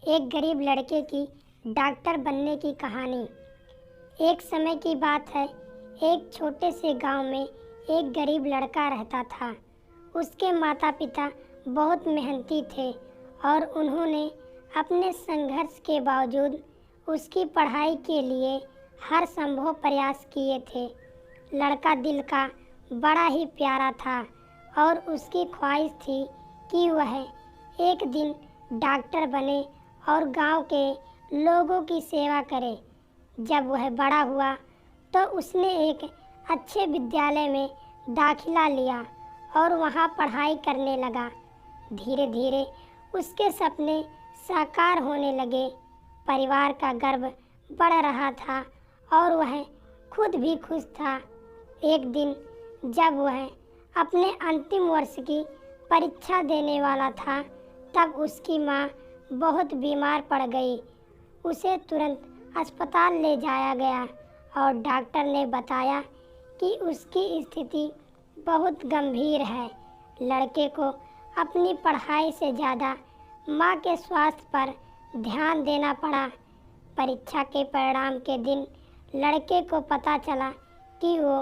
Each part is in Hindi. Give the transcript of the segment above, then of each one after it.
एक गरीब लड़के की डॉक्टर बनने की कहानी। एक समय की बात है, एक छोटे से गांव में एक गरीब लड़का रहता था। उसके माता पिता बहुत मेहनती थे और उन्होंने अपने संघर्ष के बावजूद उसकी पढ़ाई के लिए हर संभव प्रयास किए थे। लड़का दिल का बड़ा ही प्यारा था और उसकी ख्वाहिश थी कि वह एक दिन डॉक्टर बने और गांव के लोगों की सेवा करे। जब वह बड़ा हुआ तो उसने एक अच्छे विद्यालय में दाखिला लिया और वहां पढ़ाई करने लगा। धीरे धीरे उसके सपने साकार होने लगे। परिवार का गर्व बढ़ रहा था और वह खुद भी खुश था। एक दिन जब वह अपने अंतिम वर्ष की परीक्षा देने वाला था, तब उसकी माँ बहुत बीमार पड़ गई। उसे तुरंत अस्पताल ले जाया गया और डॉक्टर ने बताया कि उसकी स्थिति बहुत गंभीर है। लड़के को अपनी पढ़ाई से ज़्यादा माँ के स्वास्थ्य पर ध्यान देना पड़ा। परीक्षा के परिणाम के दिन लड़के को पता चला कि वो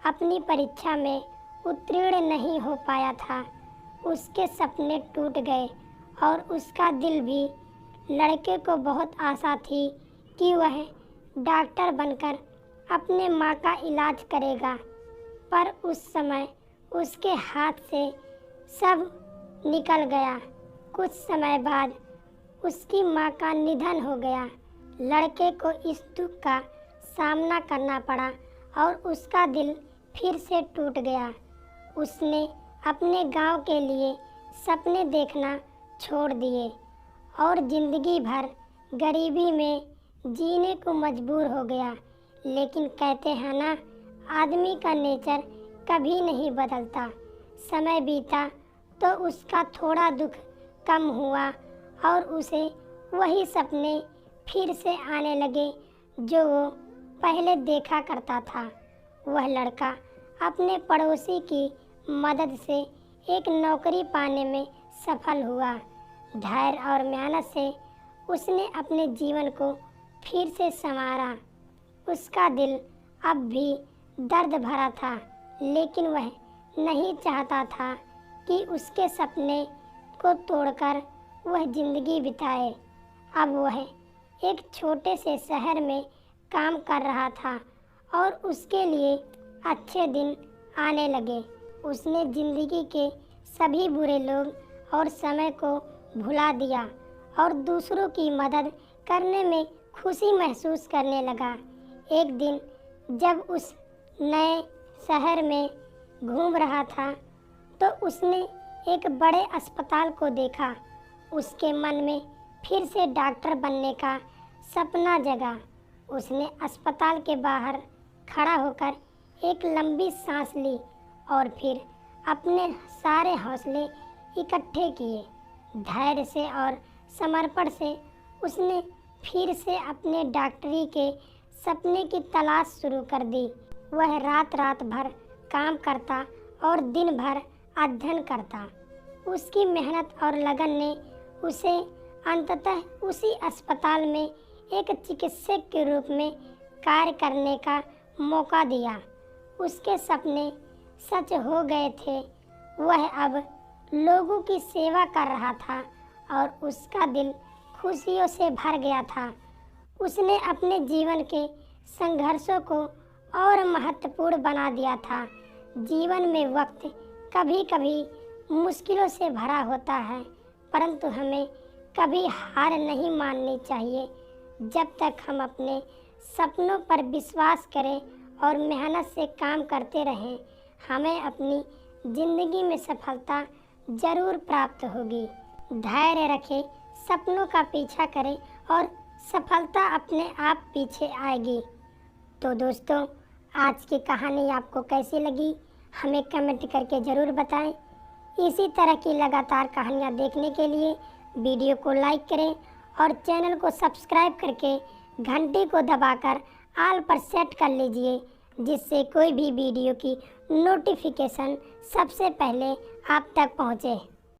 अपनी परीक्षा में उत्तीर्ण नहीं हो पाया था। उसके सपने टूट गए और उसका दिल भी। लड़के को बहुत आशा थी कि वह डॉक्टर बनकर अपने माँ का इलाज करेगा, पर उस समय उसके हाथ से सब निकल गया। कुछ समय बाद उसकी माँ का निधन हो गया। लड़के को इस दुख का सामना करना पड़ा और उसका दिल फिर से टूट गया। उसने अपने गांव के लिए सपने देखना छोड़ दिए और जिंदगी भर गरीबी में जीने को मजबूर हो गया। लेकिन कहते हैं ना, आदमी का नेचर कभी नहीं बदलता। समय बीता तो उसका थोड़ा दुख कम हुआ और उसे वही सपने फिर से आने लगे जो वो पहले देखा करता था। वह लड़का अपने पड़ोसी की मदद से एक नौकरी पाने में सफल हुआ। धैर्य और मेहनत से उसने अपने जीवन को फिर से संवारा। उसका दिल अब भी दर्द भरा था, लेकिन वह नहीं चाहता था कि उसके सपने को तोड़कर वह जिंदगी बिताए। अब वह एक छोटे से शहर में काम कर रहा था और उसके लिए अच्छे दिन आने लगे। उसने जिंदगी के सभी बुरे लोग और समय को भुला दिया और दूसरों की मदद करने में खुशी महसूस करने लगा। एक दिन जब उस नए शहर में घूम रहा था तो उसने एक बड़े अस्पताल को देखा। उसके मन में फिर से डॉक्टर बनने का सपना जगा। उसने अस्पताल के बाहर खड़ा होकर एक लंबी सांस ली और फिर अपने सारे हौसले इकट्ठे किए। धैर्य से और समर्पण से उसने फिर से अपने डॉक्टरी के सपने की तलाश शुरू कर दी। वह रात रात भर काम करता और दिन भर अध्ययन करता। उसकी मेहनत और लगन ने उसे अंततः उसी अस्पताल में एक चिकित्सक के रूप में कार्य करने का मौका दिया। उसके सपने सच हो गए थे। वह अब लोगों की सेवा कर रहा था और उसका दिल खुशियों से भर गया था। उसने अपने जीवन के संघर्षों को और महत्वपूर्ण बना दिया था। जीवन में वक्त कभी कभी मुश्किलों से भरा होता है, परंतु हमें कभी हार नहीं माननी चाहिए। जब तक हम अपने सपनों पर विश्वास करें और मेहनत से काम करते रहें, हमें अपनी ज़िंदगी में सफलता ज़रूर प्राप्त होगी। धैर्य रखें, सपनों का पीछा करें और सफलता अपने आप पीछे आएगी। तो दोस्तों, आज की कहानी आपको कैसी लगी हमें कमेंट करके ज़रूर बताएं। इसी तरह की लगातार कहानियाँ देखने के लिए वीडियो को लाइक करें और चैनल को सब्सक्राइब करके घंटी को दबाकर ऑल पर सेट कर लीजिए, जिससे कोई भी वीडियो की नोटिफिकेशन सबसे पहले आप तक पहुँचे।